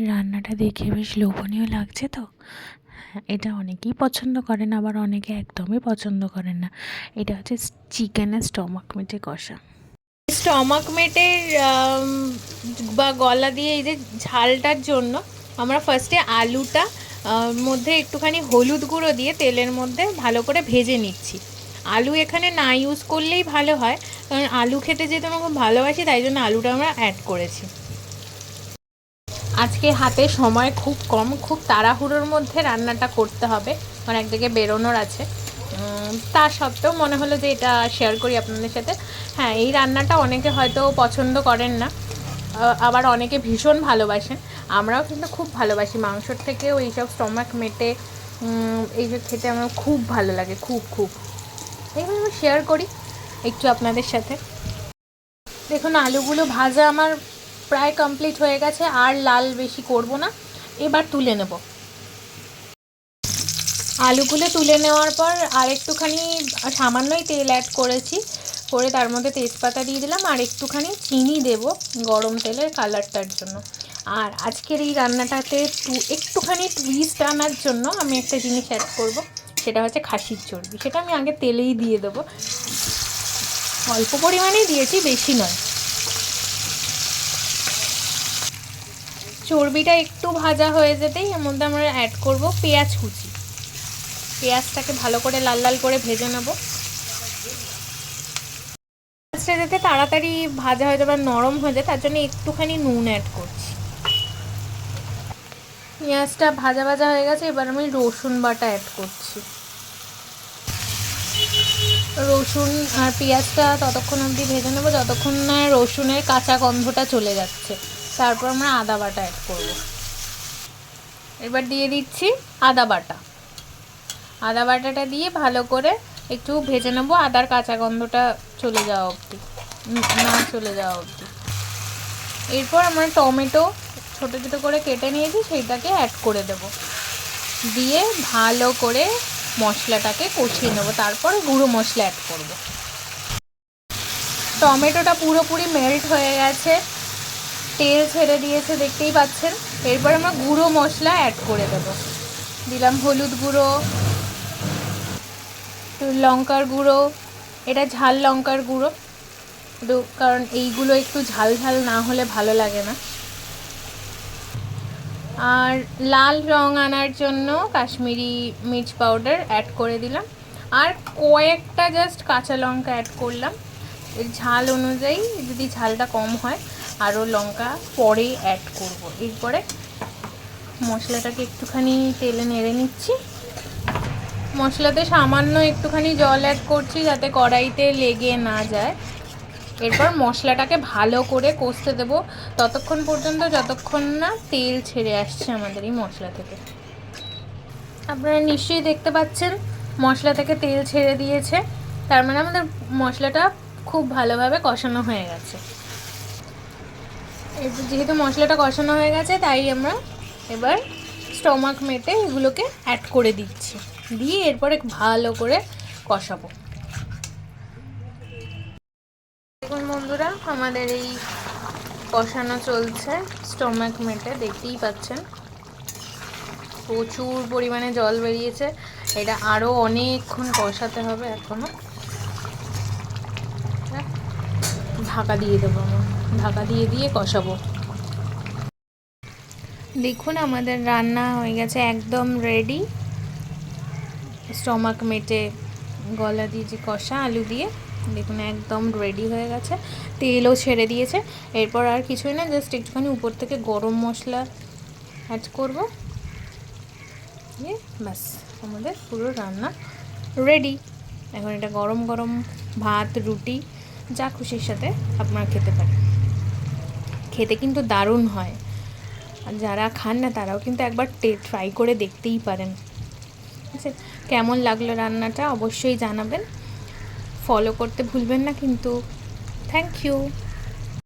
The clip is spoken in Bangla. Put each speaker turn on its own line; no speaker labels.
রান্নাটা দেখে বেশ লোভনীয় লাগছে তো। এটা অনেকেই পছন্দ করেন, আবার অনেকে একদমই পছন্দ করেন না। এটা হচ্ছে চিকেনের স্টমাক মেটে কষা। স্টমাক মেটের বা গলা দিয়ে এই যে ঝালটার জন্য আমরা ফার্স্টে আলুটা মধ্যে একটুখানি হলুদ গুঁড়ো দিয়ে তেলের মধ্যে ভালো করে ভেজে নিচ্ছি। আলু এখানে না ইউজ করলেই ভালো হয়, কারণ আলু খেতে যেহেতু আমরা খুব ভালোবাসি, তাই জন্য আলুটা আমরা অ্যাড করেছি। আজকে হাতে সময় খুব কম, খুব তাড়াহুড়োর মধ্যে রান্নাটা করতে হবে, কারণ একদিকে বেরোনোর আছে। তা সত্ত্বেও মনে হলো যে এটা শেয়ার করি আপনাদের সাথে। হ্যাঁ, এই রান্নাটা অনেকে হয়তো পছন্দ করেন না, আবার অনেকে ভীষণ ভালোবাসেন। আমরাও কিন্তু খুব ভালোবাসি, মাংসর থেকেও এইসব স্টমাক মেটে এইসব খেতে আমার খুব ভালো লাগে, খুব খুব। এইভাবে আমি শেয়ার করি একটু আপনাদের সাথে। দেখুন, আলুগুলো ভাজা আমার প্রায় কমপ্লিট হয়ে গেছে, আর লাল বেশি করব না। এবার তুলে নেব। আলুগুলো তুলে নেওয়ার পর আর একটুখানি সামান্যই তেল অ্যাড করেছি, করে তার মধ্যে তেজপাতা দিয়ে দিলাম, আর একটুখানি চিনি দেব গরম তেলের কালারটার জন্য। আর আজকের এই রান্নাটাতে একটুখানি টুইস্ট আনার জন্য আমি একটা জিনিস অ্যাড করব, সেটা হচ্ছে খাসির চর্বি। সেটা আমি আগে তেলেই দিয়ে দেবো, অল্প পরিমাণেই দিয়েছি, বেশি নয়। চর্বিটা একটু ভাজা হয়ে যেতেই এর মধ্যে আমরা অ্যাড করব পেঁয়াজ কুচি। পেঁয়াজটাকে ভালো করে লাল লাল করে ভেজে নেব। পেঁয়াজটা যাতে তাড়াতাড়ি ভাজা হয়ে যাবে, নরম হয়ে যায়, তার জন্য একটুখানি নুন অ্যাড করছি। পেঁয়াজটা ভাজা ভাজা হয়ে গেছে, এবার আমি রসুন বাটা অ্যাড করছি। রসুন আর পেঁয়াজটা ততক্ষণ অবধি ভেজে নেবো যতক্ষণ না রসুনের কাঁচা গন্ধটা চলে যাচ্ছে। তারপর আমরা আদা বাটা অ্যাড করব। এবার দিয়ে দিচ্ছি আদা বাটা। আদা বাটাটা দিয়ে ভালো করে একটু ভেজে নেবো, আদার কাঁচা গন্ধটা চলে যাওয়া অবধি, না চলে যাওয়া অবধি। এরপর আমরা টমেটো ছোটো ছোটো করে কেটে নিয়েছি, সেইটাকে অ্যাড করে দেব, দিয়ে ভালো করে মশলাটাকে কষিয়ে নেবো। তারপর গুঁড়ো মশলা অ্যাড করব। টমেটোটা পুরোপুরি মেল্ট হয়ে গেছে, তেল ছেড়ে দিয়েছে, দেখতেই পাচ্ছেন। এরপর আমরা গুঁড়ো মশলা অ্যাড করে দেবো। দিলাম হলুদ গুঁড়ো, লঙ্কার গুঁড়ো, এটা ঝাল লঙ্কার গুঁড়ো, কারণ এইগুলো একটু ঝাল ঝাল না হলে ভালো লাগে না। আর লাল রং আনার জন্য কাশ্মীরি মির্চ পাউডার অ্যাড করে দিলাম, আর কয়েকটা জাস্ট কাঁচা লঙ্কা অ্যাড করলাম। এর ঝাল অনুযায়ী যদি ঝালটা কম হয় আরও লঙ্কা পরে অ্যাড করব। এরপরে মশলাটাকে একটুখানি তেলে নেড়ে নিচ্ছি। মশলাতে সামান্য একটুখানি জল অ্যাড করছি যাতে কড়াইতে লেগে না যায়। এরপর মশলাটাকে ভালো করে কষতে দেবো ততক্ষণ পর্যন্ত যতক্ষণ না তেল ছেড়ে আসছে আমাদের এই মশলা থেকে। আপনারা নিশ্চয়ই দেখতে পাচ্ছেন মশলা থেকে তেল ছেড়ে দিয়েছে, তার মানে আমাদের মশলাটা খুব ভালোভাবে কষানো হয়ে গেছে। যেহেতু মশলাটা কষানো হয়ে গেছে, তাই আমরা এবার স্টমাক মেটে এগুলোকে অ্যাড করে দিচ্ছি, দিয়ে এরপরে ভালো করে কষাবো। দেখুন বন্ধুরা, আমাদের এই কষানো চলছে স্টমাক মেটে, দেখতেই পাচ্ছেন প্রচুর পরিমাণে জল বেরিয়েছে। এটা আরও অনেকক্ষণ কষাতে হবে এখনও। ঢাকা দিয়ে দেবো, আমরা ঢাকা দিয়ে দিয়ে কষাবো। দেখুন আমাদের রান্না হয়ে গেছে, একদম রেডি। স্টমাক মেটে গলা দিয়ে যে কষা আলু দিয়ে, দেখুন একদম রেডি হয়ে গেছে, তেলও ছেড়ে দিয়েছে। এরপর আর কিছুই না, জাস্ট একটুখানি উপর থেকে গরম মশলা অ্যাড করবো, ব্যাস আমাদের পুরো রান্না রেডি। এখন এটা গরম গরম ভাত, রুটি, যা খুশির সাথে আপনারা খেতে পারেন। খেতে কিন্তু দারুণ হয়, আর যারা খান না তারাও কিন্তু একবার ট্রাই করে দেখতেই পারেন। ঠিক আছে, কেমন লাগলো রান্নাটা অবশ্যই জানাবেন, ফলো করতে ভুলবেন না কিন্তু। Thank you.